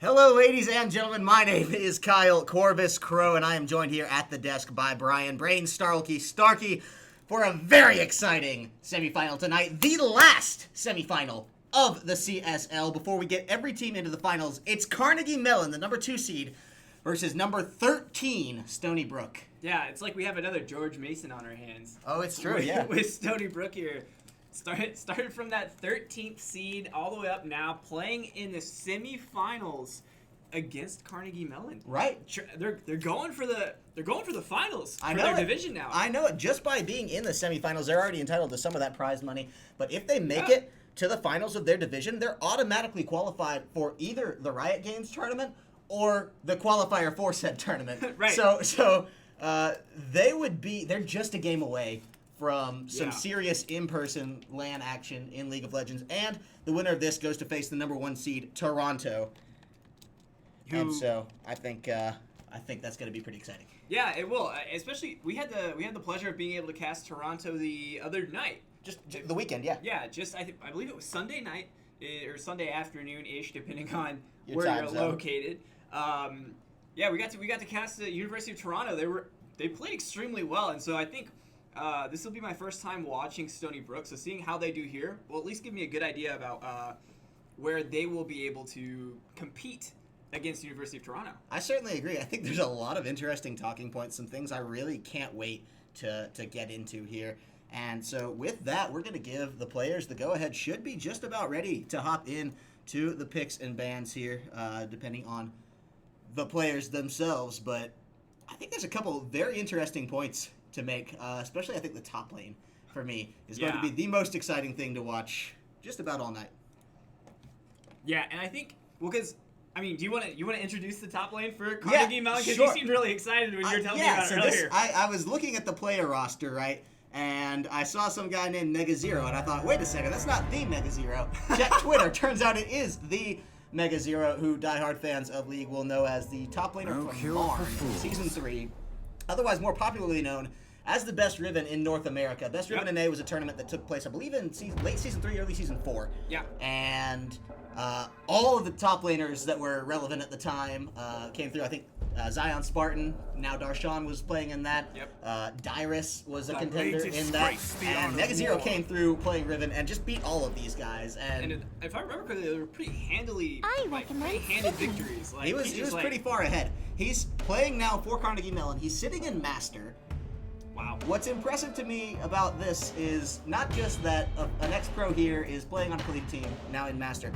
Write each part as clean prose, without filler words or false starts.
Hello, ladies and gentlemen. My name is Kyle Corvus Crow, and I am joined here at the desk by Brian Brain Starkey for a very exciting semifinal tonight. The last semifinal of the CSL before we get every team into the finals. It's Carnegie Mellon, the number 2 seed, versus number 13, Stony Brook. Yeah, it's like we have another George Mason on our hands. Oh, it's true, yeah. With Stony Brook here. Started from that 13th seed all the way up now, playing in the semifinals against Carnegie Mellon. Right. They're going for the finals for their division now. I know it. Just by being in the semifinals, they're already entitled to some of that prize money. But if they make it to the finals of their division, they're automatically qualified for either the Riot Games tournament or the qualifier for said tournament. Right. So they're just a game away from some serious in-person LAN action in League of Legends, and the winner of this goes to face the number 1 seed, Toronto. And so I think that's going to be pretty exciting. Yeah, it will. Especially we had the pleasure of being able to cast Toronto the other night. Just the weekend, yeah. Yeah, I believe it was Sunday night or Sunday afternoon-ish, depending on Your where you're time zone. located. We got to cast the University of Toronto. They played extremely well, and so I think this will be my first time watching Stony Brook. So seeing how they do here will at least give me a good idea about where they will be able to compete against the University of Toronto. I certainly agree. I think there's a lot of interesting talking points, some things I really can't wait to get into here. And so with that, we're going to give the players the go-ahead. Should be just about ready to hop in to the picks and bans here, depending on the players themselves. But I think there's a couple of very interesting points to make, especially I think the top lane, for me, is going to be the most exciting thing to watch just about all night. Yeah, and I think, because... I mean, do you want to introduce the top lane for Carnegie Mellon? Because sure. you seemed really excited when you were telling me about it earlier. I was looking at the player roster, right? And I saw some guy named Mega Zero, and I thought, wait a second, that's not the Mega Zero. Check Twitter. Turns out it is the Mega Zero, who diehard fans of League will know as the top laner from Marn, Season 3. Otherwise more popularly known as the Best Riven in North America. Best Riven in A was a tournament that took place, I believe, in late Season 3, early Season 4. Yeah. And all of the top laners that were relevant at the time came through. I think Zion Spartan, now Darshan, was playing in that. Yep. Dyrus was a contender in that. And Mega Zero came through playing Riven and just beat all of these guys. And if I remember correctly, they were pretty handed victories. He was pretty far ahead. He's playing now for Carnegie Mellon. He's sitting in Master. Wow. What's impressive to me about this is not just that an ex-pro here is playing on a colleague team, now in Master.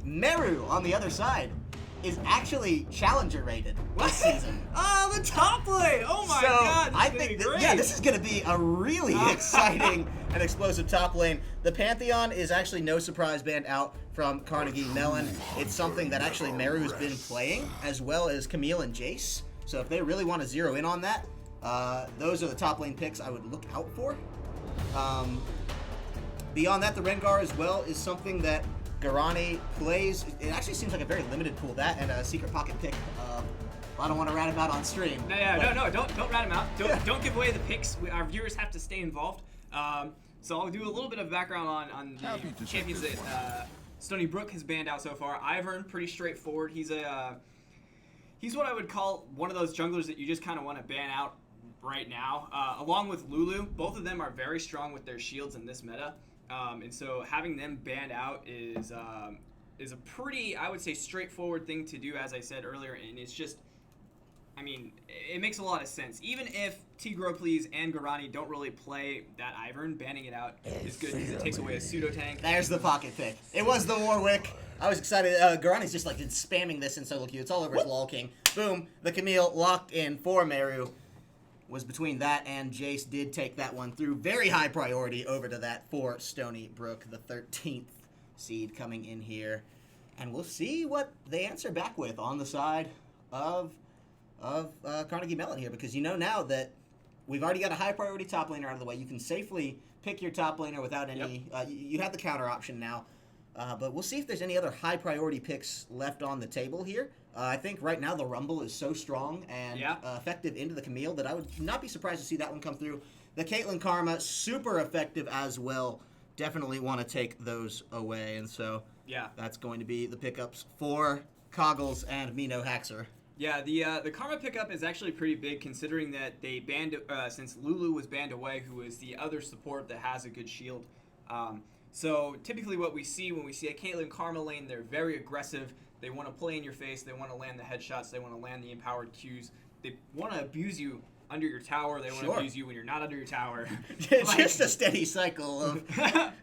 Meru, on the other side, is actually Challenger rated this season. Oh, the top lane! Oh my God, this is going to be great. This is going to be a really exciting and explosive top lane. The Pantheon is actually no surprise banned out from Carnegie Mellon. It's something that actually Meru's been playing, as well as Camille and Jace. So if they really want to zero in on that, those are the top lane picks I would look out for. Beyond that, the Rengar as well is something that Garani plays. It actually seems like a very limited pool. That and a secret pocket pick. I don't want to rat him out on stream. No, don't rat him out. Don't give away the picks. Our viewers have to stay involved. So I'll do a little bit of background on the champions that Stony Brook has banned out so far. Ivern, pretty straightforward. He's what I would call one of those junglers that you just kind of want to ban out right now. Along with Lulu, both of them are very strong with their shields in this meta. And so having them banned out is a pretty, I would say, straightforward thing to do, as I said earlier, and it's just, I mean, it makes a lot of sense. Even if Tigro and Garani don't really play that Ivern, banning it out is good because it takes away a pseudo-tank. There's the pocket pick. It was the Warwick. I was excited. Garani's just like been spamming this in solo queue. It's all over his LOL King. Boom. The Camille locked in for Meru. Was between that and Jace did take that one through. Very high priority over to that for Stony Brook, the 13th seed coming in here. And we'll see what they answer back with on the side of Carnegie Mellon here, because you know now that we've already got a high priority top laner out of the way. You can safely pick your top laner without any... you have the counter option now. But we'll see if there's any other high priority picks left on the table here. I think right now the Rumble is so strong and effective into the Camille that I would not be surprised to see that one come through. The Caitlyn Karma, super effective as well. Definitely want to take those away. And so that's going to be the pickups for Coggles and Mino Haxer. Yeah, the Karma pickup is actually pretty big considering that they banned since Lulu was banned away, who is the other support that has a good shield. So typically what we see when we see a Caitlyn Karma lane, they're very aggressive. They want to play in your face. They want to land the headshots. They want to land the empowered Qs. They want to abuse you under your tower. They want to abuse you when you're not under your tower. It's just a steady cycle of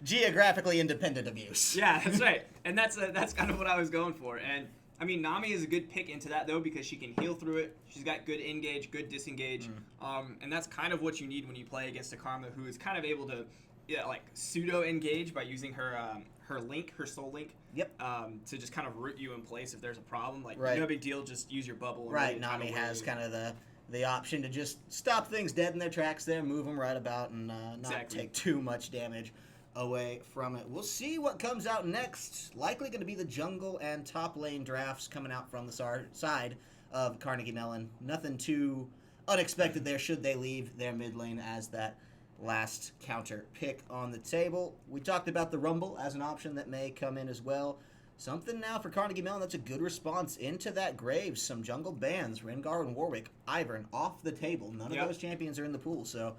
geographically independent abuse. Yeah, that's right. And that's kind of what I was going for. And I mean, Nami is a good pick into that, though, because she can heal through it. She's got good engage, good disengage. And that's kind of what you need when you play against a Karma who is kind of able to, like, pseudo-engage by using her link, her soul link. Yep. To just kind of root you in place if there's a problem. Like, right. No big deal, just use your bubble. And right, Nami has kind of the option to just stop things dead in their tracks there, move them right about, and not take too much damage away from it. We'll see what comes out next. Likely going to be the jungle and top lane drafts coming out from the side of Carnegie Mellon. Nothing too unexpected there should they leave their mid lane as that last counter pick on the table. We talked about the Rumble as an option that may come in as well. Something now for Carnegie Mellon that's a good response into that Graves. Some jungle bans, Rengar and Warwick, Ivern off the table. None of those champions are in the pool, so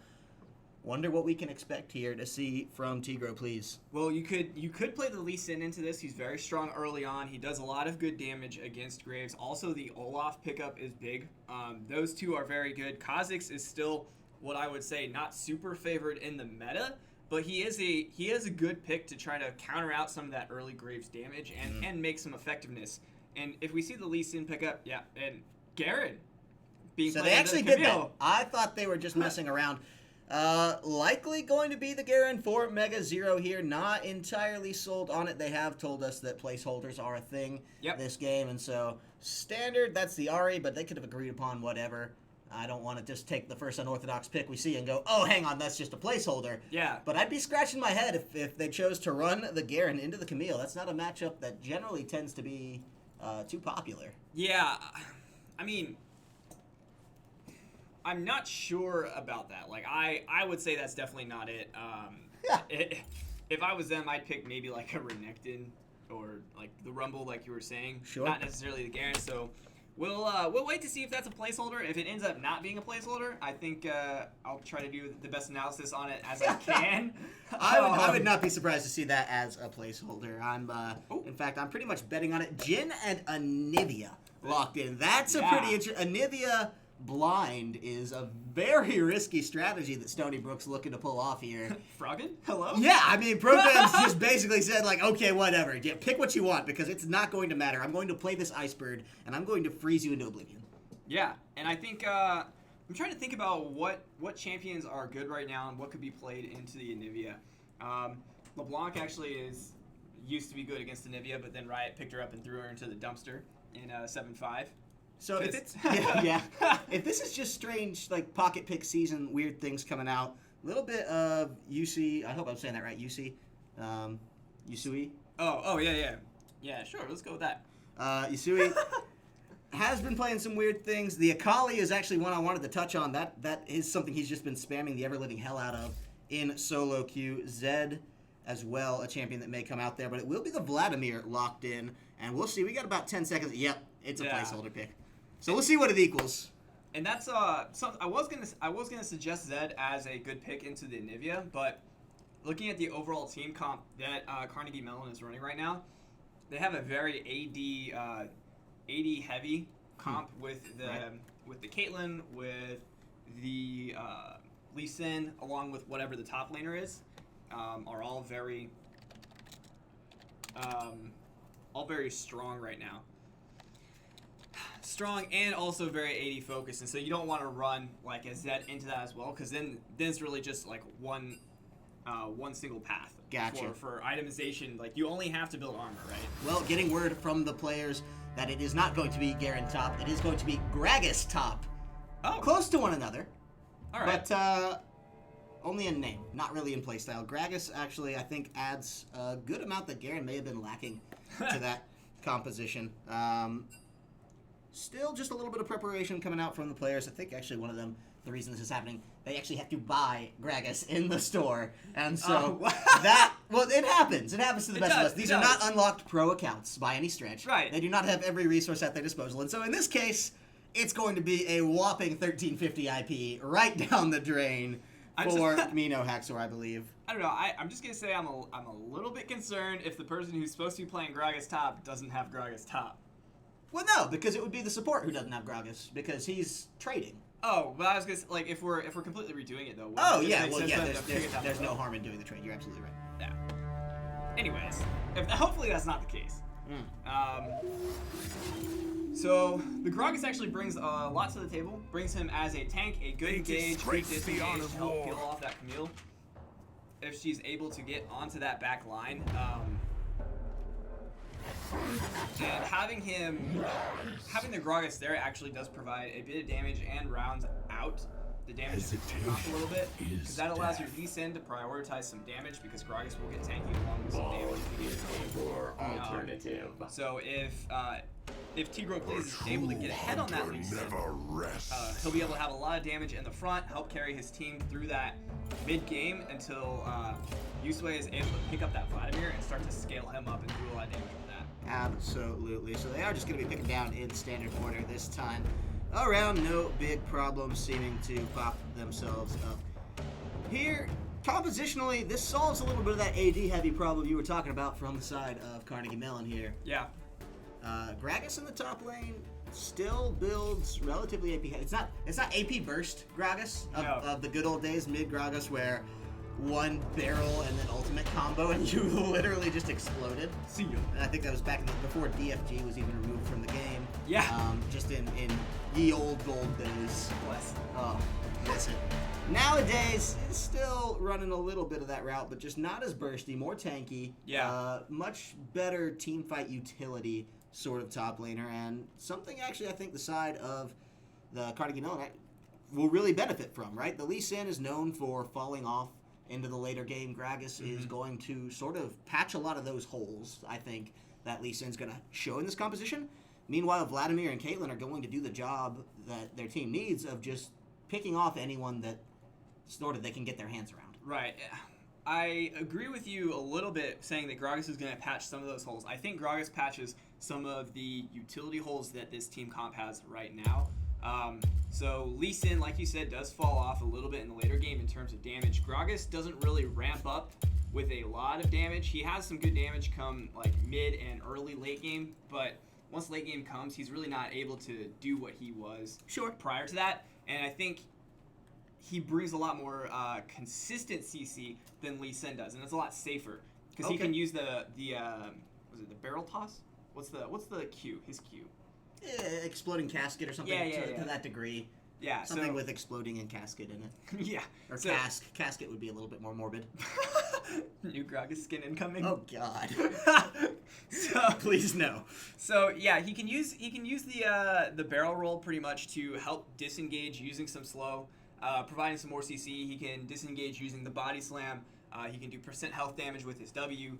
wonder what we can expect here to see from Tigro, please. Well, you could play the Lee Sin into this. He's very strong early on. He does a lot of good damage against Graves. Also, the Olaf pickup is big. Those two are very good. Kha'Zix is still what I would say not super favored in the meta, but he is a good pick to try to counter out some of that early Graves damage and make some effectiveness. And if we see the Lee Sin pickup, and Garen being so they actually did that. I thought they were just messing around. Likely going to be the Garen for Mega Zero here. Not entirely sold on it. They have told us that placeholders are a thing this game, and so standard, that's the Ahri, but they could have agreed upon whatever. I don't want to just take the first unorthodox pick we see and go, oh, hang on, that's just a placeholder. Yeah. But I'd be scratching my head if they chose to run the Garen into the Camille. That's not a matchup that generally tends to be too popular. Yeah. I mean, I'm not sure about that. Like, I would say that's definitely not it. If I was them, I'd pick maybe like a Renekton or like the Rumble, like you were saying. Sure. Not necessarily the Garen. So we'll wait to see if that's a placeholder. If it ends up not being a placeholder, I think I'll try to do the best analysis on it as I can. I would not be surprised to see that as a placeholder. In fact, I'm pretty much betting on it. Jhin and Anivia locked in. That's a pretty interesting. Anivia blind is a very risky strategy that Stony Brook's looking to pull off here. Froggen? Hello? Yeah, I mean, Program's just basically said, like, okay, whatever. Yeah, pick what you want because it's not going to matter. I'm going to play this Ice Bird, and I'm going to freeze you into oblivion. Yeah, and I think I'm trying to think about what champions are good right now and what could be played into the Anivia. LeBlanc actually used to be good against Anivia, but then Riot picked her up and threw her into the dumpster in 7-5. So if it's if this is just strange, like pocket pick season, weird things coming out, a little bit of UC. I hope I'm saying that right. UC, Yusui. Oh yeah. Sure, let's go with that. Yusui has been playing some weird things. The Akali is actually one I wanted to touch on. That is something he's just been spamming the ever living hell out of in solo queue. Zed as well, a champion that may come out there, but it will be the Vladimir locked in, and we'll see. We got about 10 seconds. Yep, it's a placeholder pick. So we'll see what it equals. And that's something I was gonna suggest Zed as a good pick into the Anivia, but looking at the overall team comp that Carnegie Mellon is running right now, they have a very AD heavy comp with the Caitlyn, with the Lee Sin, along with whatever the top laner is, are all very strong right now. Strong and also very AD focused, and so you don't want to run like a Zed into that as well, because then it's really just like one single path. Gotcha. For itemization, like you only have to build armor, right? Well, getting word from the players that it is not going to be Garen top, it is going to be Gragas top. Oh, close to one another. All right. But only in name, not really in playstyle. Gragas actually, I think, adds a good amount that Garen may have been lacking to that composition. Still just a little bit of preparation coming out from the players. I think actually one of them, the reason this is happening, they actually have to buy Gragas in the store. And so that Well, it happens. It happens to the best of us. It These does. are not unlocked pro accounts by any stretch. Right. They do not have every resource at their disposal. And so in this case, it's going to be a whopping 1350 IP right down the drain for Mino Haxor, I believe. I don't know. I'm just going to say I'm a little bit concerned if the person who's supposed to be playing Gragas top doesn't have Gragas top. Well, no, because it would be the support who doesn't have Gragas, because he's trading. Oh, but I was gonna say, like, if we're completely redoing it though. Oh yeah, well yeah, there's no harm in doing the trade. You're absolutely right. Yeah. Anyways, hopefully that's not the case. So the Gragas actually brings lots to the table. Brings him as a tank, a good engage, good disengage to help peel off that Camille. If she's able to get onto that back line. And having the Gragas there actually does provide a bit of damage and rounds out the damage off a little bit, because that allows your Lee Sin to prioritize some damage, because Gragas will get tanky along with some damage if he gets So if Tigro please is able to get ahead on that Lee Sin, he'll be able to have a lot of damage in the front, help carry his team through that mid game until Yusui is able to pick up that Vladimir and start to scale him up and do a lot of damage with that. Absolutely. So they are just going to be picking down in standard order this time. Around, no big problems seeming to pop themselves up. Here, compositionally, this solves a little bit of that AD heavy problem you were talking about from the side of Carnegie Mellon here. Yeah. Gragas in the top lane still builds relatively AP. It's not AP burst Gragas of the good old days, mid Gragas, where one barrel and then ultimate combo and you literally just exploded. See ya. And I think that was back before DFG was even removed from the game. Yeah. Just in ye old gold days. Bless. Oh, miss it. Nowadays, it's still running a little bit of that route, but just not as bursty, more tanky. Yeah. Much better team fight utility sort of top laner, and something actually I think the side of the Carnegie Mellon will really benefit from, right? The Lee Sin is known for falling off into the later game. Gragas is going to sort of patch a lot of those holes, I think, that Lee Sin's going to show in this composition. Meanwhile, Vladimir and Caitlyn are going to do the job that their team needs of just picking off anyone that sort of they can get their hands around. Right. I agree with you a little bit saying that Gragas is going to patch some of those holes. I think Gragas patches some of the utility holes that this team comp has right now. So Lee Sin, like you said, does fall off a little bit in the later game in terms of damage. Gragas doesn't really ramp up with a lot of damage. He has some good damage come like mid and early late game, but once late game comes, he's really not able to do what he was prior to that. And I think he brings a lot more consistent CC than Lee Sin does, and it's a lot safer because he can use the was it the barrel toss? What's the Q? His Q. Exploding casket or something to that degree. Yeah, something with exploding and casket in it. Yeah. Or casket would be a little bit more morbid. New Gragas skin incoming. Oh God. Please no. So yeah, he can use the barrel roll pretty much to help disengage using some slow, providing some more CC. He can disengage using the body slam. He can do percent health damage with his W.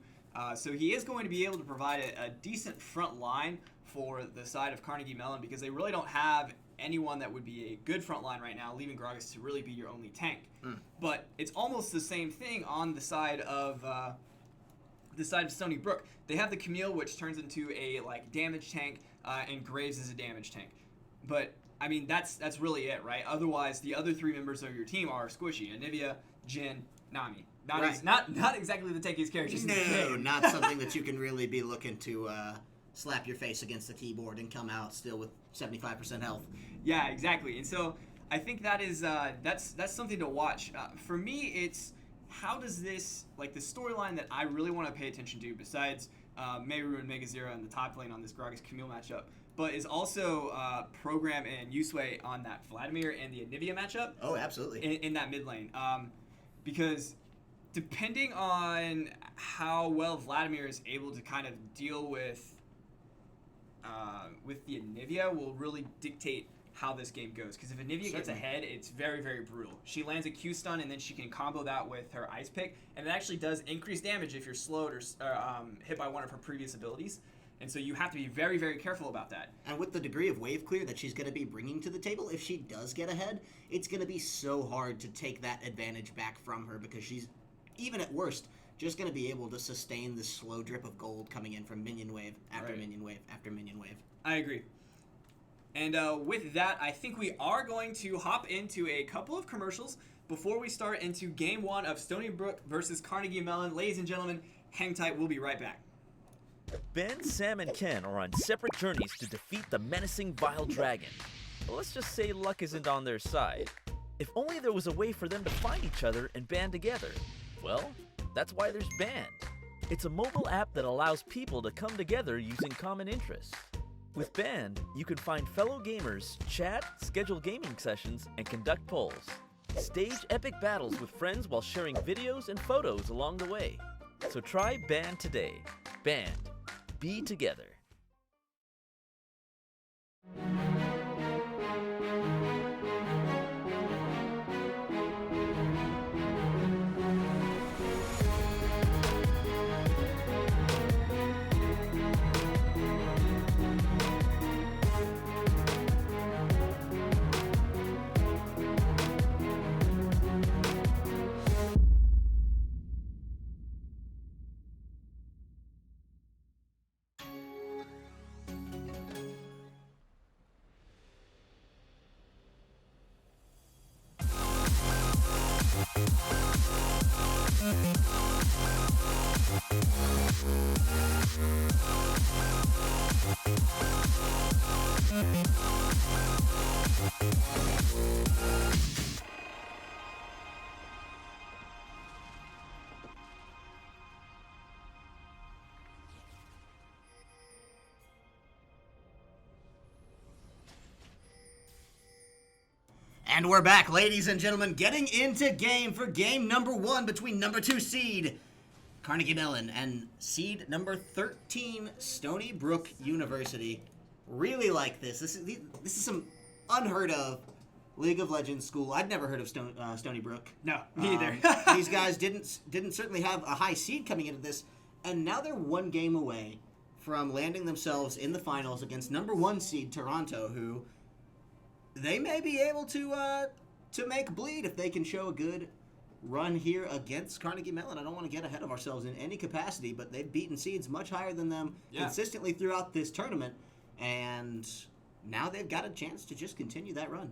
So he is going to be able to provide a decent front line for the side of Carnegie Mellon, because they really don't have anyone that would be a good front line right now, leaving Gragas to really be your only tank. But it's almost the same thing on the side of Stony Brook. They have the Camille, which turns into a like damage tank, and Graves is a damage tank. But I mean that's really it, right? Otherwise, the other three members of your team are squishy: Anivia, Jin, Nami. Nami's not exactly the tankiest character. No, not something that you can really be looking to slap your face against the keyboard and come out still with 75% health. Yeah, exactly. And so I think that is that's something to watch. For me, it's how does this, like the storyline that I really want to pay attention to, besides Meru and Mega Zero in the top lane on this Gragas Camille matchup, but is also Program and Yusui on that Vladimir and the Anivia matchup. Oh, absolutely. In that mid lane. Because depending on how well Vladimir is able to kind of deal with the Anivia will really dictate how this game goes. Because if Anivia gets ahead, it's very, very brutal. She lands a Q stun, and then she can combo that with her Ice Pick, and it actually does increase damage if you're slowed or hit by one of her previous abilities. And so you have to be very, very careful about that. And with the degree of wave clear that she's going to be bringing to the table, if she does get ahead, it's going to be so hard to take that advantage back from her, because she's, even at worst, just going to be able to sustain this slow drip of gold coming in from minion wave after minion wave after minion wave. I agree. And with that, I think we are going to hop into a couple of commercials before we start into Game 1 of Stony Brook versus Carnegie Mellon. Ladies and gentlemen, hang tight. We'll be right back. Ben, Sam, and Ken are on separate journeys to defeat the menacing Vile Dragon. But let's just say luck isn't on their side. If only there was a way for them to find each other and band together. Well, that's why there's Band. It's a mobile app that allows people to come together using common interests. With Band, you can find fellow gamers, chat, schedule gaming sessions, and conduct polls. Stage epic battles with friends while sharing videos and photos along the way. So try Band today. Band. Be together. And we're back, ladies and gentlemen, getting into game for game number 1 between number 2 seed Carnegie Mellon and seed number 13 Stony Brook University. Really like this. This is some unheard of League of Legends school. I'd never heard of Stony Brook. No, me either. These guys didn't certainly have a high seed coming into this, and now they're one game away from landing themselves in the finals against number 1 seed Toronto, who they may be able to make bleed if they can show a good run here against Carnegie Mellon. I don't want to get ahead of ourselves in any capacity, but they've beaten seeds much higher than them consistently throughout this tournament, and now they've got a chance to just continue that run.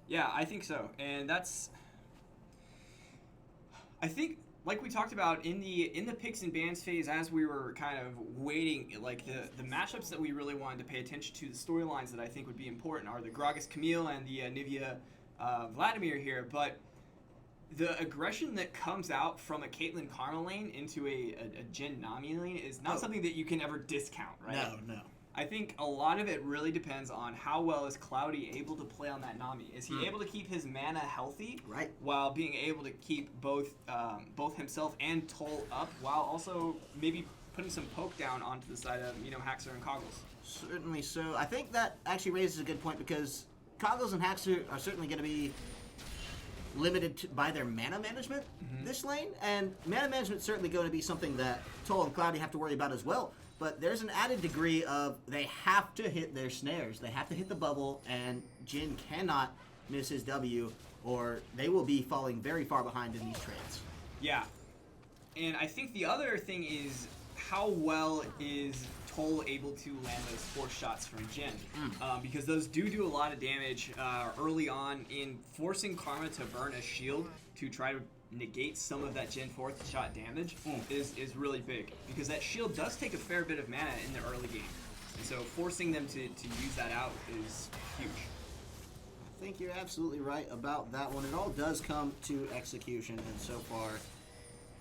Yeah, I think so. And I think, like we talked about in the picks and bans phase, as we were kind of waiting, like the matchups that we really wanted to pay attention to, the storylines that I think would be important are the Gragas Camille and the Nivea Vladimir here. But the aggression that comes out from a Caitlyn Karma lane into a Jhin Nami lane is not something that you can ever discount, right? No. I think a lot of it really depends on how well is Cloudy able to play on that Nami. Is he able to keep his mana healthy, right, while being able to keep both himself and Toll up, while also maybe putting some poke down onto the side of Haxor and Coggles? Certainly so. I think that actually raises a good point, because Coggles and Haxor are certainly going to be limited by their mana management this lane, and mana management is certainly going to be something that Toll and Cloudy have to worry about as well. But there's an added degree of they have to hit their snares. They have to hit the bubble, and Jhin cannot miss his W, or they will be falling very far behind in these trades. Yeah. And I think the other thing is how well is Toll able to land those force shots from Jhin. Because those do a lot of damage early on in forcing Karma to burn a shield to try to negate some of that Jhin fourth shot damage is really big, because that shield does take a fair bit of mana in the early game, and so forcing them to use that out is huge. I think you're absolutely right about that one. It all does come to execution, and so far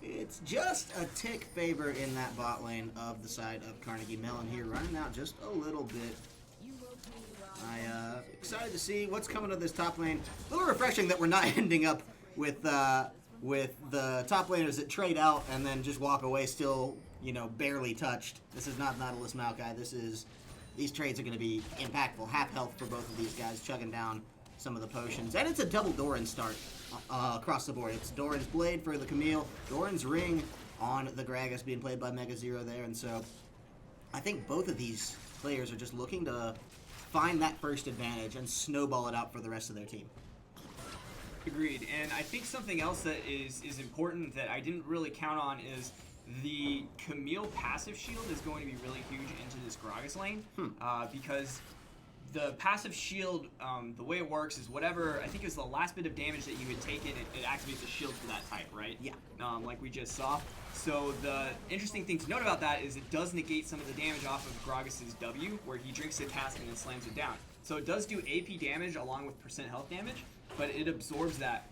it's just a tick favor in that bot lane of the side of Carnegie Mellon here, running out just a little bit. Excited to see what's coming to this top lane. A little refreshing that we're not ending up with the top laners that trade out and then just walk away still, barely touched. This is not Nautilus Maokai. These trades are going to be impactful. Half health for both of these guys, chugging down some of the potions. And it's a double Doran start across the board. It's Doran's Blade for the Camille, Doran's Ring on the Gragas being played by Mega Zero there. And so I think both of these players are just looking to find that first advantage and snowball it out for the rest of their team. Agreed. And I think something else that is important that I didn't really count on is the Camille passive shield is going to be really huge into this Gragas lane, because the passive shield, the way it works is whatever, I think it was the last bit of damage that you had taken, it activates a shield for that type, right? Yeah. Like we just saw. So the interesting thing to note about that is it does negate some of the damage off of Gragas' W, where he drinks it, casts it, and then slams it down. So it does do AP damage along with percent health damage, but it absorbs that.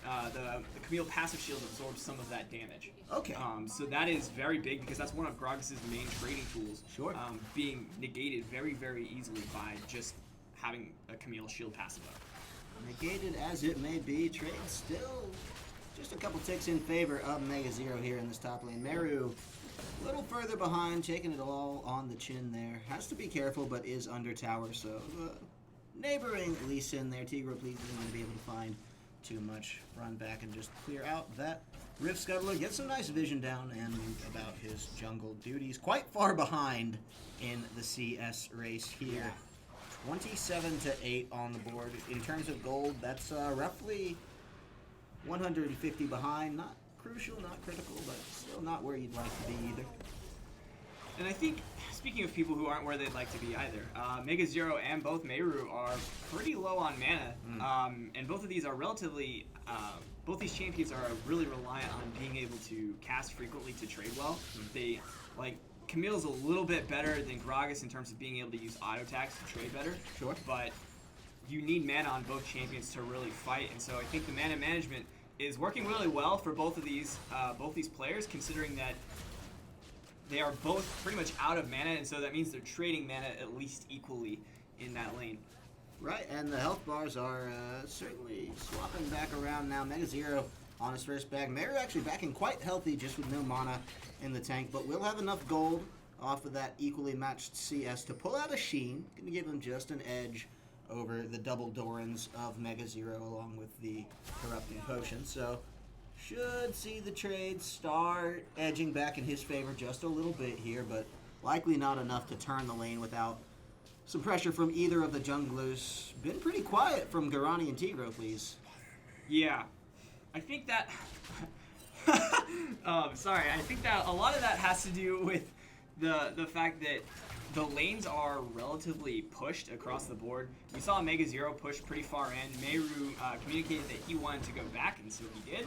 The Camille passive shield absorbs some of that damage. Okay. So that is very big because that's one of Gragas' main trading tools. Sure. Being negated very, very easily by just having a Camille shield passive up. Negated as it may be, trade still just a couple ticks in favor of Mega Zero here in this top lane. Meru a little further behind, taking it all on the chin there. Has to be careful, but is under tower, so neighboring Lee Sin there. Tigro, please, isn't going to be able to find too much. Run back and just clear out that Rift Scuttler. Get some nice vision down and about his jungle duties. Quite far behind in the CS race here. 27-8 on the board. In terms of gold, that's roughly 150 behind. Not crucial, not critical, but still not where you'd like to be either. And I think, speaking of people who aren't where they'd like to be either, Mega Zero and both Meru are pretty low on mana, and both of these are relatively, both these champions are really reliant on being able to cast frequently to trade well. They, like, Camille's a little bit better than Gragas in terms of being able to use auto attacks to trade better. Sure. But you need mana on both champions to really fight, and so I think the mana management is working really well for both of these players, considering that they are both pretty much out of mana, and so that means they're trading mana at least equally in that lane. Right, and the health bars are certainly swapping back around now. Mega Zero on his first bag. Meru actually backing quite healthy, just with no mana in the tank, but will have enough gold off of that equally matched CS to pull out a Sheen. Going to give him just an edge over the double Dorans of Mega Zero along with the Corrupting Potion. So should see the trade start edging back in his favor just a little bit here, but likely not enough to turn the lane without some pressure from either of the junglers. Been pretty quiet from Garani and Tigro, please. Yeah, I think that... sorry, I think that a lot of that has to do with the fact that the lanes are relatively pushed across the board. We saw Mega Zero push pretty far in. Meru communicated that he wanted to go back, and so he did.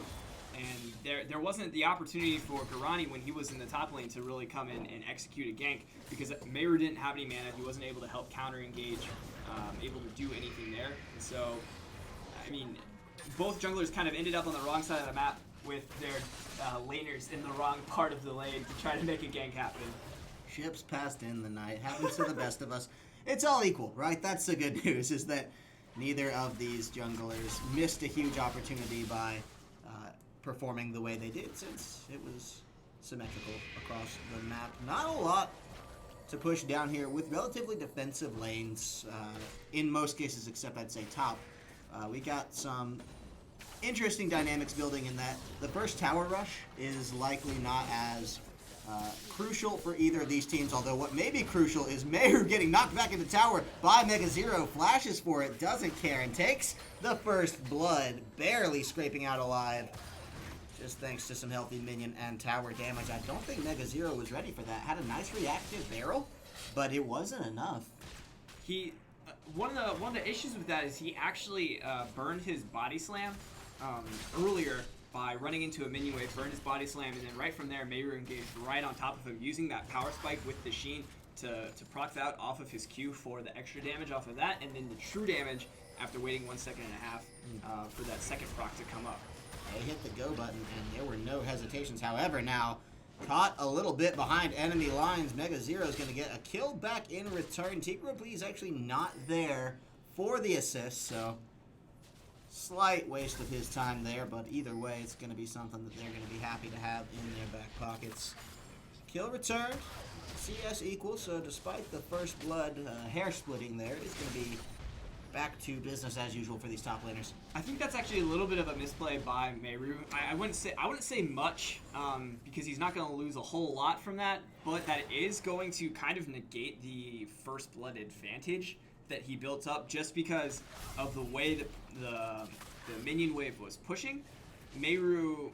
And there wasn't the opportunity for Garani when he was in the top lane to really come in and execute a gank, because Meru didn't have any mana. He wasn't able to help counter engage, able to do anything there. And so, I mean, both junglers kind of ended up on the wrong side of the map with their laners in the wrong part of the lane to try to make a gank happen. Ships passed in the night. Happens to the best of us. It's all equal, right? That's the good news, is that neither of these junglers missed a huge opportunity by performing the way they did, since it was symmetrical across the map. Not a lot to push down here with relatively defensive lanes, in most cases, except I'd say top. We got some interesting dynamics building in that the first tower rush is likely not as crucial for either of these teams, although what may be crucial is Meru getting knocked back into tower by Mega Zero, flashes for it, doesn't care, and takes the first blood, barely scraping out alive, just thanks to some healthy minion and tower damage. I don't think Mega Zero was ready for that. Had a nice reactive barrel, but it wasn't enough. He, one of the issues with that is he actually burned his body slam earlier by running into a minion wave, burned his body slam, and then right from there, Meru engaged right on top of him, using that power spike with the Sheen to proc that off of his Q for the extra damage off of that, and then the true damage after waiting 1.5 seconds for that second proc to come up. They hit the go button, and there were no hesitations. However, now, caught a little bit behind enemy lines. Mega Zero is going to get a kill back in return. Tigro, please, actually not there for the assist, so slight waste of his time there, but either way, it's going to be something that they're going to be happy to have in their back pockets. Kill return, CS equal, so despite the first blood hair splitting there, it's going to be back to business as usual for these top laners. I think that's actually a little bit of a misplay by Meru. I wouldn't say much, because he's not going to lose a whole lot from that, but that is going to kind of negate the first blood advantage that he built up, just because of the way that the minion wave was pushing, Meru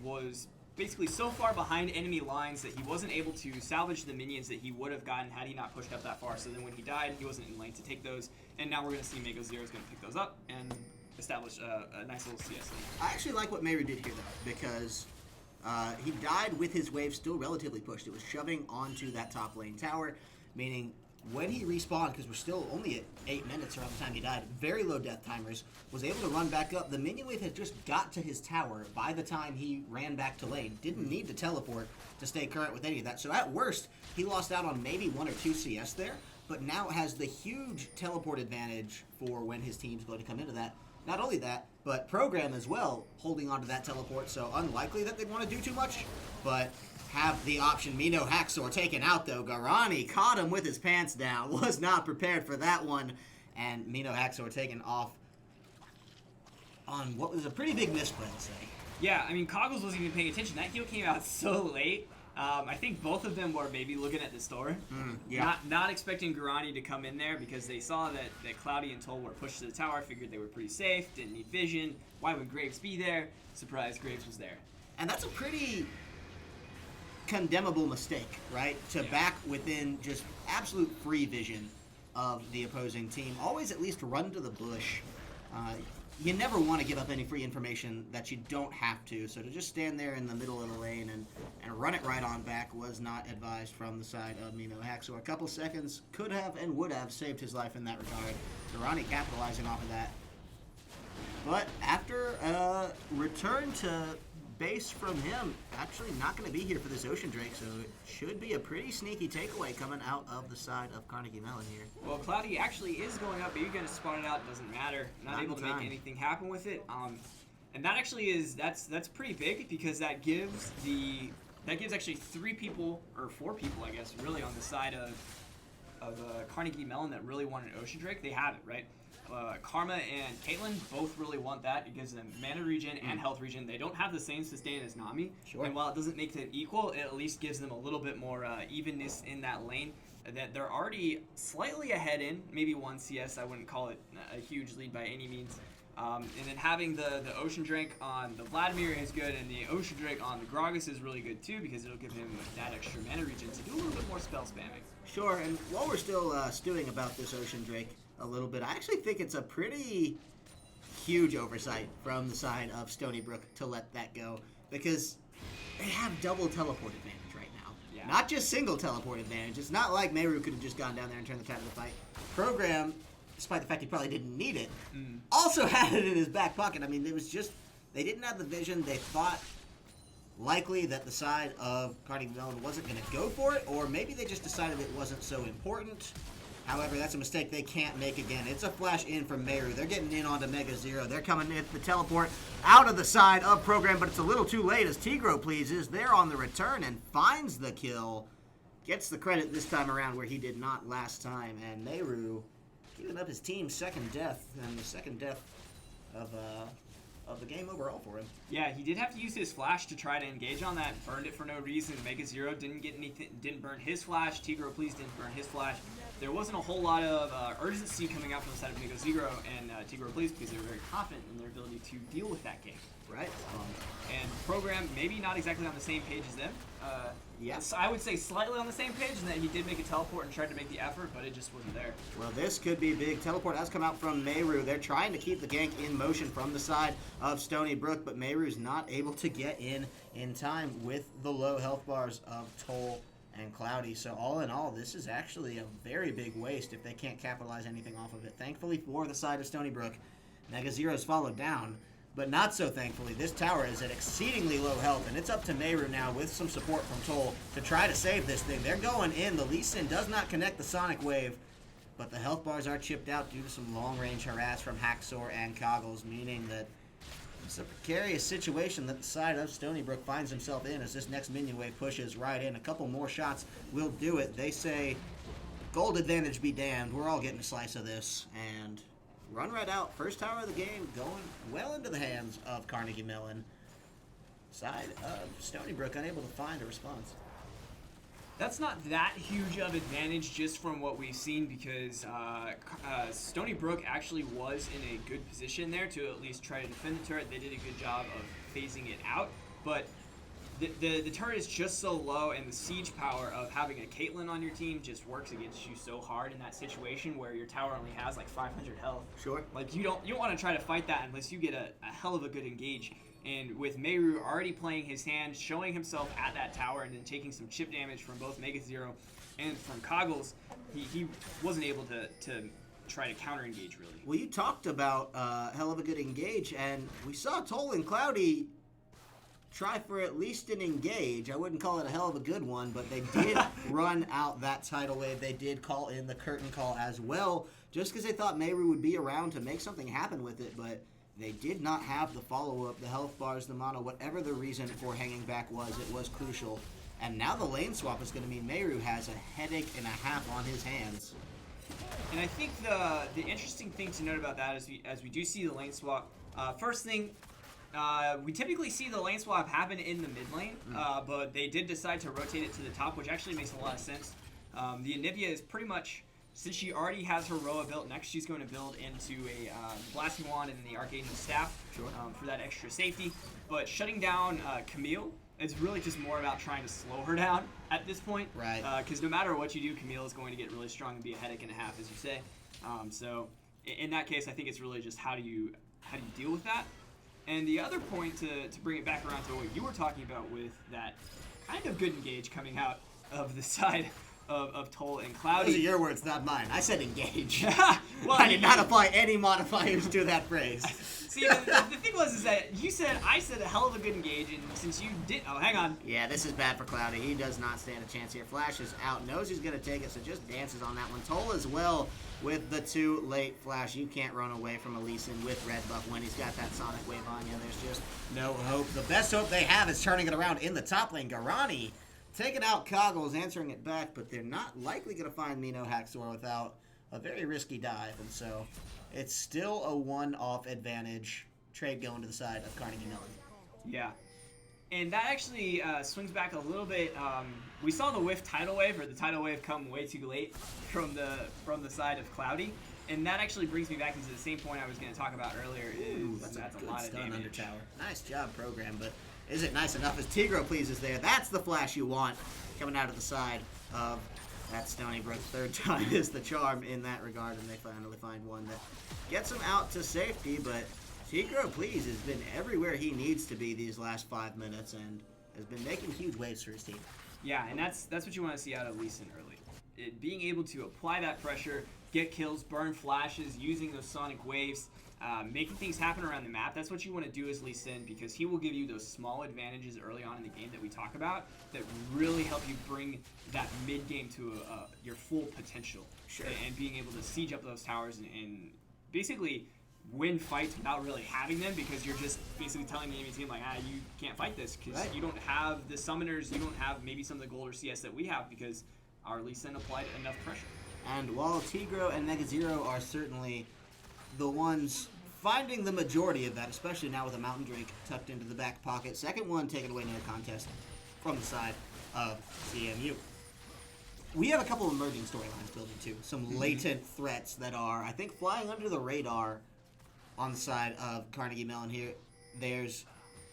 was basically so far behind enemy lines that he wasn't able to salvage the minions that he would have gotten had he not pushed up that far. So then when he died, he wasn't in lane to take those. And now we're going to see Mega Zero is going to pick those up and establish a nice little CS lead. I actually like what Meru did here, though, because he died with his wave still relatively pushed. It was shoving onto that top lane tower, meaning when he respawned, because we're still only at 8 minutes around the time he died, very low death timers, was able to run back up. The minion wave had just got to his tower by the time he ran back to lane. Didn't need to teleport to stay current with any of that. So at worst, he lost out on maybe 1 or 2 CS there, but now has the huge teleport advantage for when his team's going to come into that. Not only that, but Program as well, holding onto that teleport, so unlikely that they'd want to do too much, but have the option. Mino Haxor taken out, though. Garani caught him with his pants down. Was not prepared for that one, and Mino Haxor taken off on what was a pretty big misplay, I'll say. Yeah, I mean, Coggles wasn't even paying attention. That heal came out so late. I think both of them were maybe looking at the store. Yeah. Not expecting Garani to come in there because they saw that Cloudy and Toll were pushed to the tower, figured they were pretty safe, didn't need vision. Why would Graves be there? Surprise, Graves was there. And that's a pretty condemnable mistake, right? To back within just absolute free vision of the opposing team. Always at least run to the bush. You never want to give up any free information that you don't have to, so to just stand there in the middle of the lane and run it right on back was not advised from the side of Mino Haxor. A couple seconds could have and would have saved his life in that regard. Garani capitalizing off of that. But after a return to base from him, actually not going to be here for this Ocean Drake, so it should be a pretty sneaky takeaway coming out of the side of Carnegie Mellon here. Well, Cloudy actually is going up, but you're going to spawn it out. Doesn't matter. Not able to make anything happen with it. And that actually is that's pretty big because that gives actually 3 people or 4 people, I guess, really on the side of Carnegie Mellon that really want an Ocean Drake. They have it, right? Karma and Caitlyn both really want that. It gives them mana regen and health regen. They don't have the same sustain as Nami. Sure. And while it doesn't make them equal, it at least gives them a little bit more evenness in that lane. That they're already slightly ahead in, maybe 1 CS. I wouldn't call it a huge lead by any means. And then having the Ocean Drake on the Vladimir is good, and the Ocean Drake on the Gragas is really good too because it'll give him that extra mana regen to do a little bit more spell spamming. Sure, and while we're still stewing about this Ocean Drake a little bit, I actually think it's a pretty huge oversight from the side of Stony Brook to let that go because they have double teleport advantage right now. Yeah. Not just single teleport advantage. It's not like Meru could have just gone down there and turned the tide of the fight. Program, despite the fact he probably didn't need it, also had it in his back pocket. I mean, it was just, they didn't have the vision. They thought likely that the side of Carnegie Mellon wasn't going to go for it, or maybe they just decided it wasn't so important. However, that's a mistake they can't make again. It's a flash in from Meru. They're getting in onto Mega Zero. They're coming in the teleport out of the side of Program, but it's a little too late as Tigro pleases. They're on the return and finds the kill. Gets the credit this time around where he did not last time. And Meru giving up his team's second death, and the second death of the game overall for him. Yeah, he did have to use his flash to try to engage on that. Burned it for no reason. Mega Zero didn't get anything. Didn't burn his flash. Tigro Please didn't burn his flash. There wasn't a whole lot of urgency coming out from the side of Mega Zero and Tigro Please because they were very confident in their ability to deal with that game. Right. And Program maybe not exactly on the same page as them. Yes. I would say slightly on the same page, and that he did make a teleport and tried to make the effort, but it just wasn't there. Well, this could be big. Teleport has come out from Meru. They're trying to keep the gank in motion from the side of Stony Brook, but Meru's not able to get in time with the low health bars of Toll and Cloudy. So all in all, this is actually a very big waste if they can't capitalize anything off of it. Thankfully for the side of Stony Brook, Mega Zero's followed down. But not so thankfully, this tower is at exceedingly low health, and it's up to Meru now with some support from Toll to try to save this thing. They're going in. The Lee Sin does not connect the Sonic Wave, but the health bars are chipped out due to some long-range harass from Haxor and Coggles, meaning that it's a precarious situation that the side of Stony Brook finds himself in as this next minion wave pushes right in. A couple more shots will do it. They say, gold advantage be damned. We're all getting a slice of this, and run right out. First tower of the game going well into the hands of Carnegie Mellon. Side of Stony Brook unable to find a response. That's not that huge of advantage just from what we've seen because Stony Brook actually was in a good position there to at least try to defend the turret. They did a good job of phasing it out, but the turret is just so low, and the siege power of having a Caitlyn on your team just works against you so hard in that situation where your tower only has like 500 health. Sure. Like you don't want to try to fight that unless you get a hell of a good engage. And with Meru already playing his hand, showing himself at that tower, and then taking some chip damage from both Mega Zero and from Coggles, he wasn't able to try to counter engage really. Well, you talked about hell of a good engage, and we saw Toll and Cloudy try for at least an engage. I wouldn't call it a hell of a good one, but they did run out that tidal wave. They did call in the curtain call as well, just because they thought Meru would be around to make something happen with it, but they did not have the follow-up, the health bars, the mono, whatever the reason for hanging back was, it was crucial. And now the lane swap is going to mean Meru has a headache and a half on his hands. And I think the interesting thing to note about that is as we do see the lane swap, first thing, we typically see the lane swap happen in the mid lane, but they did decide to rotate it to the top, which actually makes a lot of sense. The Anivia is pretty much, since she already has her Roa built, next she's going to build into a Blasting Wand and the Archangel Staff for that extra safety. But shutting down Camille, it's really just more about trying to slow her down at this point. Right. Because no matter what you do, Camille is going to get really strong and be a headache and a half, as you say. So in that case, I think it's really just how do you deal with that. And the other point to bring it back around to what you were talking about with that kind of good engage coming out of the side of Toll and Cloudy. Those are your words, not mine. I said engage. Well, I did not apply any modifiers to that phrase. See, the thing was is that I said a hell of a good engage, and since you did, oh, hang on. Yeah, this is bad for Cloudy. He does not stand a chance here. Flash is out, knows he's going to take it, so just dances on that one. Toll as well with the too late flash. You can't run away from Elysian with red buff when he's got that Sonic Wave on you. There's just no hope. The best hope they have is turning it around in the top lane. Garani taking out Coggles, answering it back, but they're not likely going to find Mino Haxor without a very risky dive, and so it's still a one-off advantage. Trade going to the side of Carnegie Mellon. Yeah. And that actually swings back a little bit. We saw the whiff tidal wave, or the tidal wave come way too late from the side of Cloudy. And that actually brings me back into the same point I was going to talk about earlier. That's a lot of damage. Under tower. Nice job, program, but is it nice enough as Tigro pleases there? That's the flash you want coming out of the side of that Stony Brook. Third time is the charm in that regard, and they finally find one that gets him out to safety, but Tigro, please, has been everywhere he needs to be these last 5 minutes and has been making huge waves for his team. Yeah, and that's what you want to see out of Lee Sin early. Being able to apply that pressure, get kills, burn flashes, using those sonic waves, making things happen around the map. That's what you want to do as Lee Sin, because he will give you those small advantages early on in the game that we talk about that really help you bring that mid game to your full potential. Sure. And being able to siege up those towers and basically win fights without really having them, because you're just basically telling the enemy team like, you can't fight this because you don't have the summoners, you don't have maybe some of the gold or CS that we have because our Lee Sin applied enough pressure. And while Tigro and Mega Zero are certainly the ones finding the majority of that, especially now with a Mountain Drake tucked into the back pocket, second one taken away in the contest from the side of CMU. We have a couple of emerging storylines building too. Some latent threats that are, I think, flying under the radar on the side of Carnegie Mellon here. There's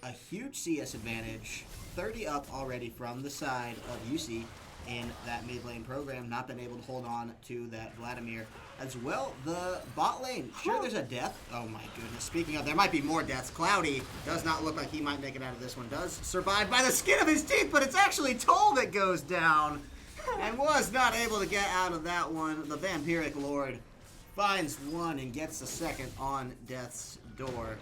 a huge CS advantage, 30 up already from the side of UC in that mid lane program, not been able to hold on to that Vladimir. As well, the bot lane, sure there's a death. Oh my goodness, speaking of, there might be more deaths. Cloudy does not look like he might make it out of this one. Does survive by the skin of his teeth, but it's actually Toll that goes down and was not able to get out of that one. The Vampiric Lord finds one and gets the second on death's door.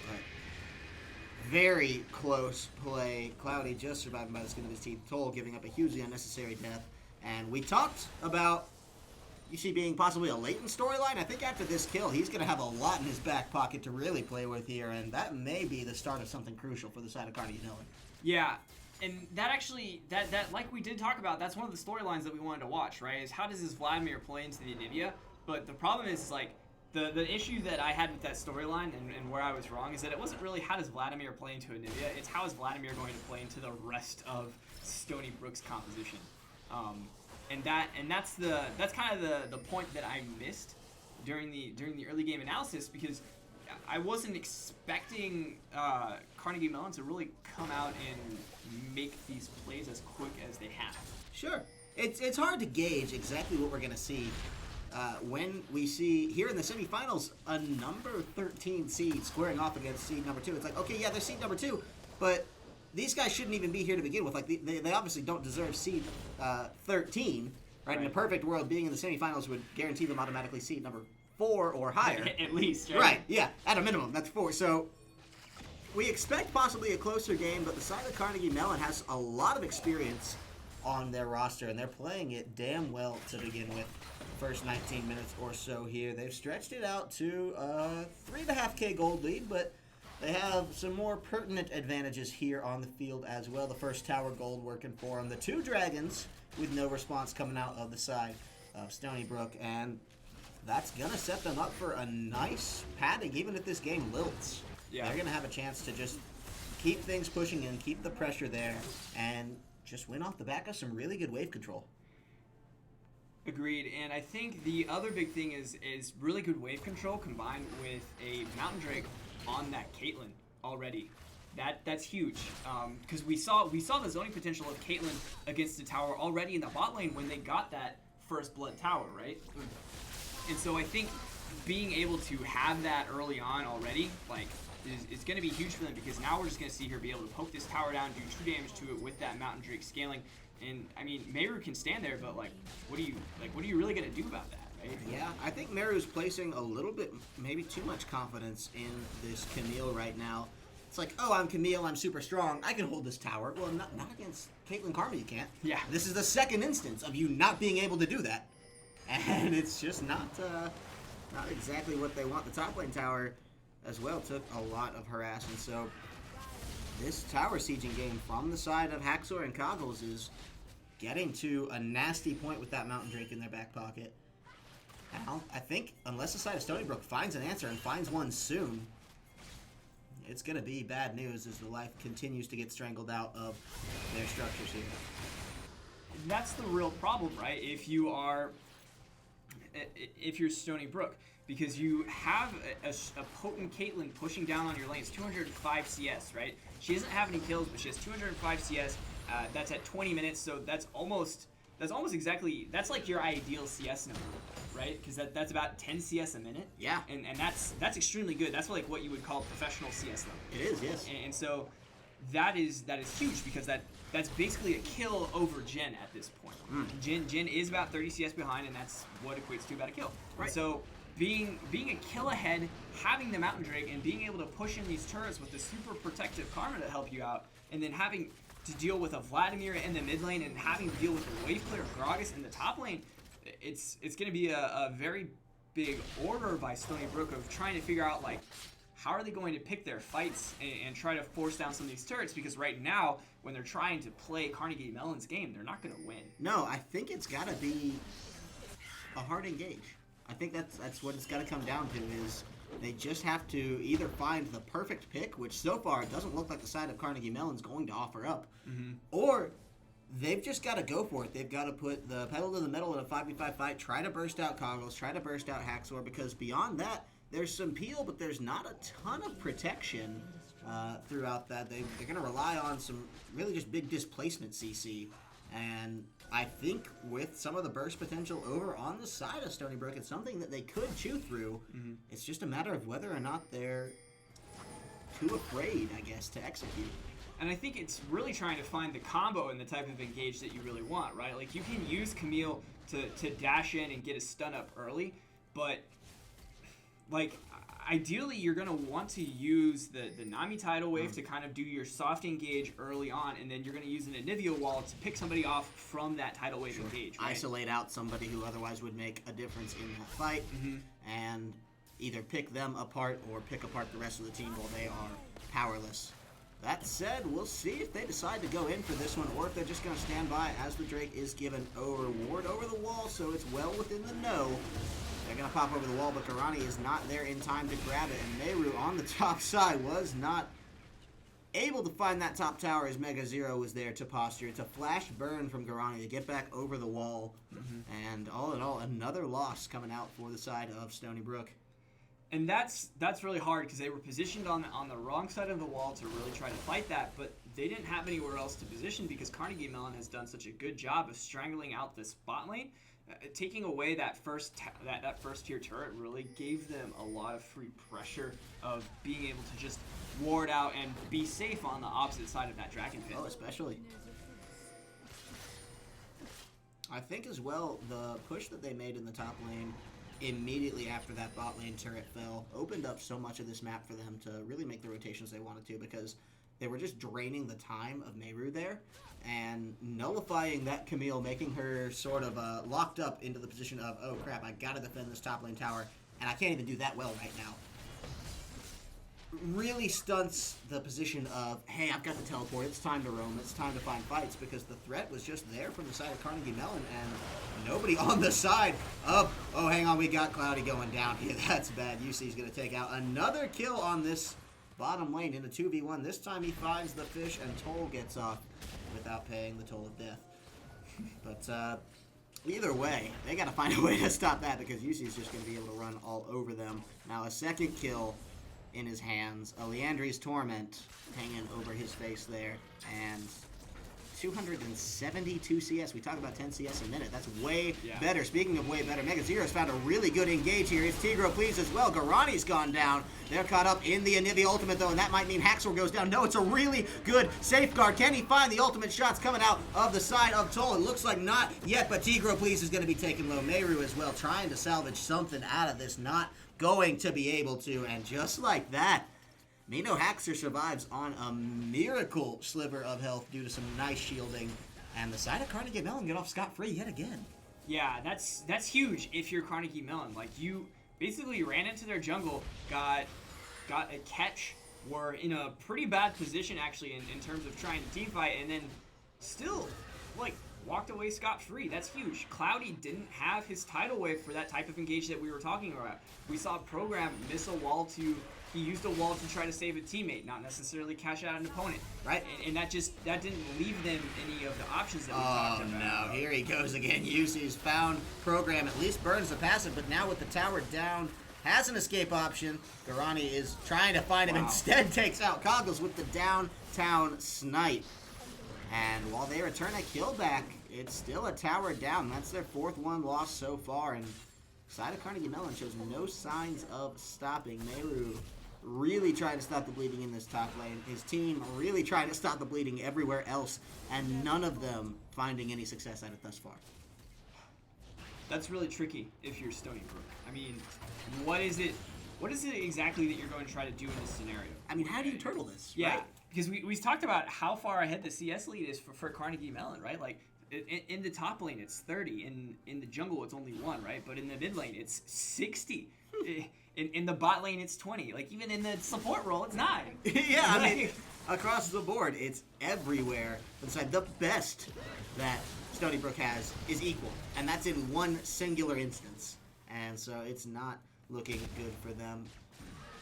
But very close play. Cloudy just surviving by the skin of his teeth. Toll giving up a hugely unnecessary death. And we talked about UC being possibly a latent storyline. I think after this kill, he's going to have a lot in his back pocket to really play with here, and that may be the start of something crucial for the side of Carnegie Mellon. Yeah, and that actually, that like we did talk about, that's one of the storylines that we wanted to watch, right? Is how does this Vladimir play into the Anivia? But the problem is like, the issue that I had with that storyline and where I was wrong is that it wasn't really how does Vladimir play into Anivia, it's how is Vladimir going to play into the rest of Stony Brook's composition. And that's kind of the point that I missed during the early game analysis, because I wasn't expecting Carnegie Mellon to really come out and make these plays as quick as they have. Sure. It's hard to gauge exactly what we're going to see when we see here in the semifinals a number 13 seed squaring off against seed number 2. It's like, okay, yeah, they're seed number 2, but these guys shouldn't even be here to begin with. Like, they obviously don't deserve seed 13, right? In a perfect world, being in the semifinals would guarantee them automatically seed number 4 or higher. At least, right? Right, yeah, at a minimum, that's 4. So we expect possibly a closer game, but the side of Carnegie Mellon has a lot of experience on their roster, and they're playing it damn well to begin with. First 19 minutes or so here. They've stretched it out to a 3.5K gold lead, but they have some more pertinent advantages here on the field as well. The first tower gold working for them. The 2 dragons with no response coming out of the side of Stony Brook, and that's going to set them up for a nice padding, even if this game lilts. Yeah. They're going to have a chance to just keep things pushing in, keep the pressure there, and just win off the back of some really good wave control. Agreed, and I think the other big thing is really good wave control combined with a Mountain Drake on that Caitlyn already. That's huge, because we saw the zoning potential of Caitlyn against the tower already in the bot lane when they got that first blood tower, right? And so I think being able to have that early on already, like, is going to be huge for them, because now we're just going to see her be able to poke this tower down, do true damage to it with that Mountain Drake scaling. And I mean, Meru can stand there, but what are you really gonna do about that, right? Yeah, I think Meru's placing a little bit, maybe too much confidence in this Camille right now. It's like, oh, I'm Camille, I'm super strong, I can hold this tower. Well, not against Caitlyn Karma, you can't. Yeah. This is the second instance of you not being able to do that, and it's just not exactly what they want. The top lane tower, as well, took a lot of harassment. So this tower sieging game from the side of Haxor and Coggles is getting to a nasty point with that Mountain Drake in their back pocket. Now, I think, unless the side of Stony Brook finds an answer and finds one soon, it's going to be bad news as the life continues to get strangled out of their structures here. That's the real problem, right? If you're Stony Brook, because you have a potent Caitlyn pushing down on your lanes, 205 CS, right? She doesn't have any kills, but she has 205 CS. That's at 20 minutes, so that's almost exactly, that's like your ideal CS number, right? Because that's about 10 CS a minute. Yeah. And that's extremely good. That's like what you would call professional CS number. It is, yes. And so that is huge, because that's basically a kill over Jhin at this point. Jhin is about 30 CS behind, and that's what equates to about a kill. Right. So being a kill ahead, having the Mountain Drake, and being able to push in these turrets with the super protective Karma to help you out, and then having to deal with a Vladimir in the mid lane, and having to deal with a wave player Gragas in the top lane, it's going to be a very big order by Stony Brook of trying to figure out, like, how are they going to pick their fights and try to force down some of these turrets, because right now, when they're trying to play Carnegie Mellon's game, they're not going to win. No, I think it's got to be a hard engage. I think that's what it's got to come down to, is they just have to either find the perfect pick, which so far it doesn't look like the side of Carnegie Mellon's going to offer up, or they've just got to go for it. They've got to put the pedal to the metal in a 5v5 fight, try to burst out Coggles, try to burst out Haxor, because beyond that, there's some peel, but there's not a ton of protection throughout that. They're going to rely on some really just big displacement CC, and I think with some of the burst potential over on the side of Stony Brook, it's something that they could chew through. It's just a matter of whether or not they're too afraid, I guess, to execute. And I think it's really trying to find the combo and the type of engage that you really want, right? Like, you can use Camille to dash in and get a stun up early, but, like, ideally you're going to want to use the Nami tidal wave to kind of do your soft engage early on, and then you're going to use an Anivia wall to pick somebody off from that tidal wave engage, right? Isolate out somebody who otherwise would make a difference in that fight, and either pick them apart or pick apart the rest of the team while they are powerless. That said, we'll see if they decide to go in for this one, or if they're just going to stand by as the Drake is given a reward over the wall, so it's well within the know. They're going to pop over the wall, but Garani is not there in time to grab it, and Meru on the top side was not able to find that top tower as Mega Zero was there to posture. It's a flash burn from Garani to get back over the wall. And all in all, another loss coming out for the side of Stony Brook. And that's really hard because they were positioned on the wrong side of the wall to really try to fight that, but they didn't have anywhere else to position because Carnegie Mellon has done such a good job of strangling out this bot lane. Taking away that first tier turret really gave them a lot of free pressure of being able to just ward out and be safe on the opposite side of that dragon pit. Oh, especially. I think as well, the push that they made in the top lane immediately after that bot lane turret fell opened up so much of this map for them to really make the rotations they wanted to, because they were just draining the time of Meru there and nullifying that Camille, making her sort of locked up into the position of, oh crap, I gotta defend this top lane tower, and I can't even do that well right now. Really stunts the position of, hey, I've got to teleport, it's time to roam, it's time to find fights, because the threat was just there from the side of Carnegie Mellon, and nobody on the side of, oh, hang on, we got Cloudy going down here. That's bad. UC's going to take out another kill on this bottom lane in a 2v1. This time he finds the fish, and Toll gets off without paying the toll of death. But either way, they got to find a way to stop that, because UC is just going to be able to run all over them. Now a second kill in his hands, a Leandri's Torment hanging over his face there, and 272 CS. We talk about 10 CS a minute. That's way better. Speaking of way better, Mega Zero's found a really good engage here. It's Tigro Please as well. Garani's gone down. They're caught up in the Anivi ultimate though, and that might mean Haxor goes down. No, it's a really good safeguard. Can he find the ultimate shots coming out of the side of Toll? It looks like not yet, but Tigro Please is going to be taken low. Meru as well, trying to salvage something out of this. Not going to be able to, and just like that, Mino Haxor survives on a miracle sliver of health due to some nice shielding, and the side of Carnegie Mellon get off scot-free yet again. Yeah, that's huge if you're Carnegie Mellon. Like, you basically ran into their jungle, got a catch, were in a pretty bad position actually in terms of trying to team fight, and then still, like, walked away scot-free. That's huge. Cloudy didn't have his tidal wave for that type of engage that we were talking about. We saw Program miss a wall to... He used a wall to try to save a teammate, not necessarily cash out an opponent, right? And that didn't leave them any of the options that we talked about. Oh no, here he goes again. UC's found Program, at least burns the passive, but now with the tower down, has an escape option. Garani is trying to find him, instead takes out Coggles with the downtown snipe. And while they return a kill back, it's still a tower down. That's their 4th one loss so far, and side of Carnegie Mellon shows no signs of stopping. Meru really trying to stop the bleeding in this top lane. His team really trying to stop the bleeding everywhere else, and none of them finding any success at it thus far. That's really tricky if you're Stony Brook. I mean, what is it exactly that you're going to try to do in this scenario? I mean, how do you turtle this? Yeah, right? Because we talked about how far ahead the CS lead is for Carnegie Mellon, right? Like, in the top lane, it's 30. In the jungle, it's only 1, right? But in the mid lane, it's 60. In the bot lane, it's 20. Like, even in the support role, it's 9. Yeah, I mean, across the board, it's everywhere. Inside, the best that Stony Brook has is equal, and that's in one singular instance. And so it's not looking good for them.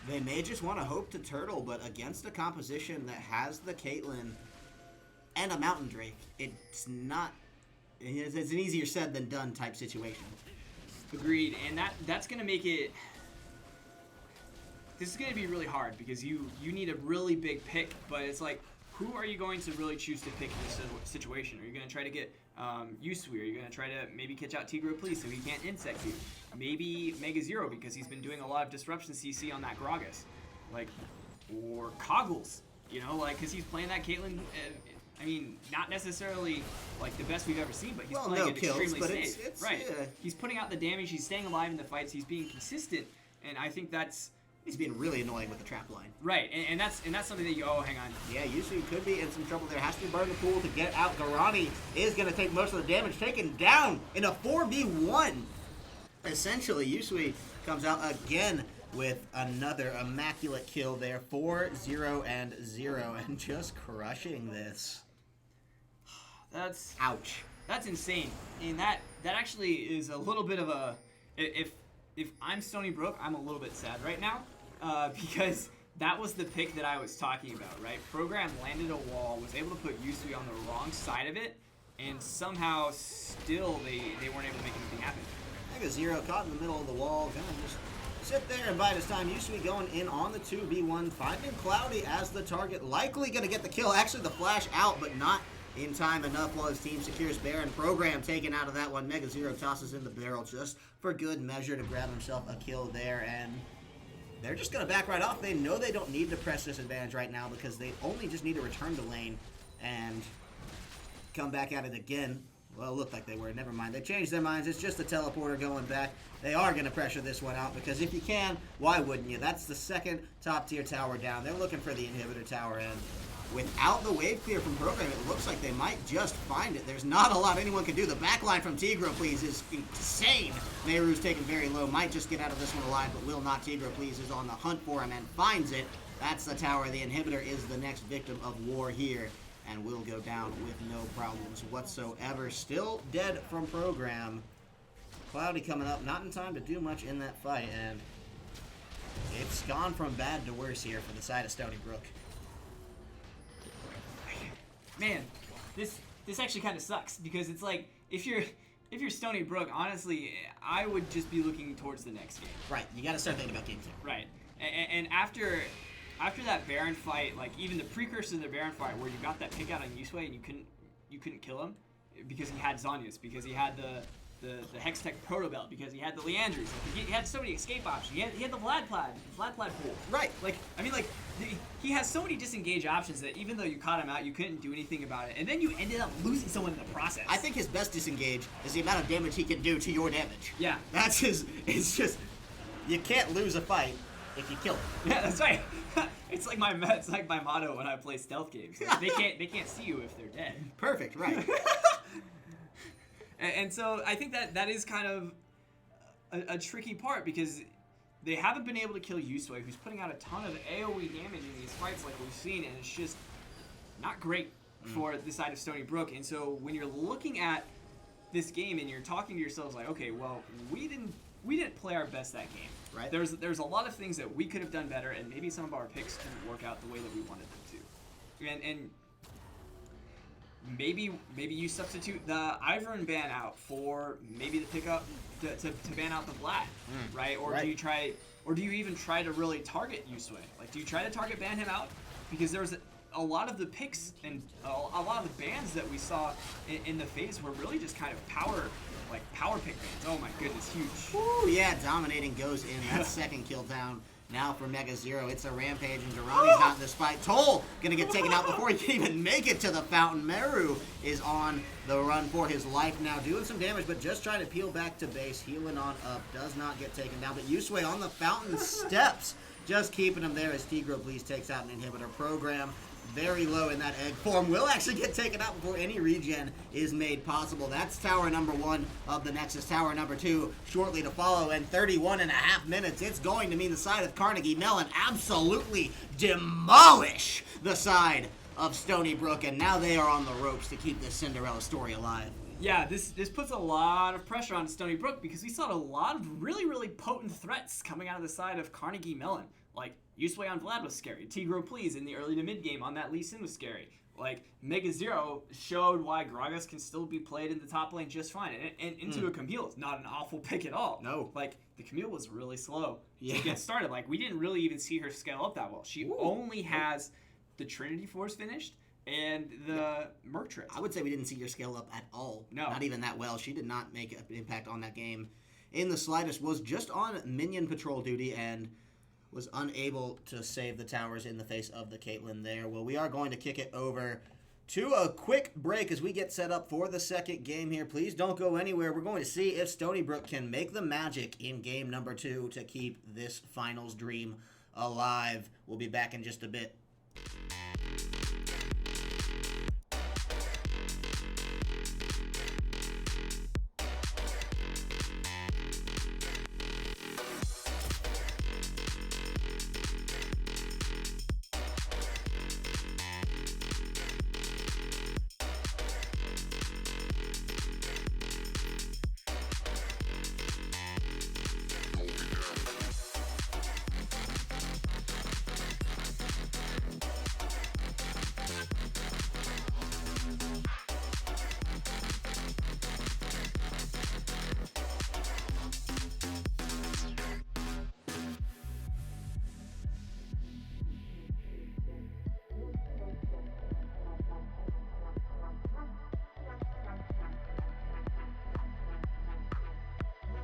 They may just want to hope to turtle, but against a composition that has the Caitlyn and a Mountain Drake, it's not... It's an easier said than done type situation. Agreed, and that's going to make it... This is going to be really hard because you need a really big pick, but it's like, who are you going to really choose to pick in this situation? Are you going to try to get Yusui? Are you going to try to maybe catch out Tigro Please so he can't insect you? Maybe Mega Zero because he's been doing a lot of disruption CC on that Gragas. Like, or Coggles, you know, like, because he's playing that Caitlyn... I mean, not necessarily like the best we've ever seen, but he's playing it extremely safe. It's, right. Yeah. He's putting out the damage. He's staying alive in the fights. He's being consistent, and I think that's... He's being really annoying with the trap line. Right, and that's something that you... Oh, hang on. Yeah, Yusui could be in some trouble there. Has to burn the pool to get out. Garani is going to take most of the damage. Taken down in a 4v1. Essentially, Yusui comes out again with another immaculate kill there. 4-0 and 0, and just crushing this. That's... Ouch. That's insane. And that actually is a little bit of a... If I'm Stony Brook, I'm a little bit sad right now because that was the pick that I was talking about, right? Program landed a wall, was able to put Yusui on the wrong side of it, and somehow still they weren't able to make anything happen. Mega0 caught in the middle of the wall, gonna just sit there and bide his time. Yusui going in on the 2v1, finding Cloudy as the target, likely gonna get the kill. Actually, the flash out, but not in time enough while his team secures Baron. Program taken out of that one. Mega0 tosses in the barrel just for good measure to grab himself a kill there, and they're just going to back right off. They know they don't need to press this advantage right now because they only just need to return to lane and come back at it again. Well, it looked like they were. Never mind. They changed their minds. It's just a teleporter going back. They are going to pressure this one out because if you can, why wouldn't you? That's the second top-tier tower down. They're looking for the inhibitor tower, and without the wave clear from Program, it looks like they might just find it. There's not a lot anyone can do. The backline from Tigro, please, is insane. Meru's taken very low. Might just get out of this one alive, but will not. Tigro, please, is on the hunt for him and finds it. That's the tower. The inhibitor is the next victim of war here and will go down with no problems whatsoever. Still dead from Program. Cloudy coming up, not in time to do much in that fight, and it's gone from bad to worse here for the side of Stony Brook. Man, this actually kind of sucks because it's like if you're Stony Brook, honestly, I would just be looking towards the next game. Right, you got to start thinking about game 2. Right, and after that Baron fight, like even the precursor to the Baron fight, where you got that pick out on Yusui and you couldn't kill him because he had Zhonya's, because he had the Hextech Protobelt, because he had the Leandries. Like, he had so many escape options. He had the Vlad pool. Right. Like, I mean, like, he has so many disengage options that even though you caught him out, you couldn't do anything about it. And then you ended up losing someone in the process. I think his best disengage is the amount of damage he can do to your damage. Yeah. That's his, it's just, you can't lose a fight if you kill him. Yeah, that's right. It's like my motto when I play stealth games. Like, they can't see you if they're dead. Perfect, right. And so I think that is kind of a tricky part because they haven't been able to kill Yusui, who's putting out a ton of AoE damage in these fights like we've seen, and it's just not great for the side of Stony Brook. And so when you're looking at this game and you're talking to yourselves like, okay, well, we didn't play our best that game. Right. There's a lot of things that we could have done better, and maybe some of our picks didn't work out the way that we wanted them to. And maybe you substitute the Ivern ban out for maybe the pickup to ban out the Vlad, right? Or do you even try to really target Yusui? Like, do you try to target ban him out? Because there's a lot of the picks and a lot of the bans that we saw in the phase were really just kind of power pick bans. Oh my goodness, huge. Ooh, yeah, dominating goes in that second kill down. Now for Mega0, it's a rampage, and Durrani's not in this fight. Toll gonna get taken out before he can even make it to the fountain. Meru is on the run for his life now, doing some damage, but just trying to peel back to base, healing on up, does not get taken down. But Yusui on the fountain steps, just keeping him there as Tigro Please takes out an inhibitor. Program very low in that egg form, will actually get taken out before any regen is made possible. That's tower number 1 of the Nexus. Tower number 2 shortly to follow, and 31.5 minutes. It's going to mean the side of Carnegie Mellon absolutely demolish the side of Stony Brook, and now they are on the ropes to keep this Cinderella story alive. Yeah, this puts a lot of pressure on Stony Brook because we saw a lot of really, really potent threats coming out of the side of Carnegie Mellon. Like, Yusui on Vlad was scary. Tigro Please in the early to mid game on that Lee Sin was scary. Like, Mega0 showed why Gragas can still be played in the top lane just fine. And into a Camille is not an awful pick at all. No. Like, the Camille was really slow to get started. Like, we didn't really even see her scale up that well. She only has the Trinity Force finished and the Merc Trip. I would say we didn't see her scale up at all. No. Not even that well. She did not make an impact on that game in the slightest. Was just on minion patrol duty and was unable to save the towers in the face of the Caitlyn there. Well, we are going to kick it over to a quick break as we get set up for the second game here. Please don't go anywhere. We're going to see if Stony Brook can make the magic in game number 2 to keep this finals dream alive. We'll be back in just a bit.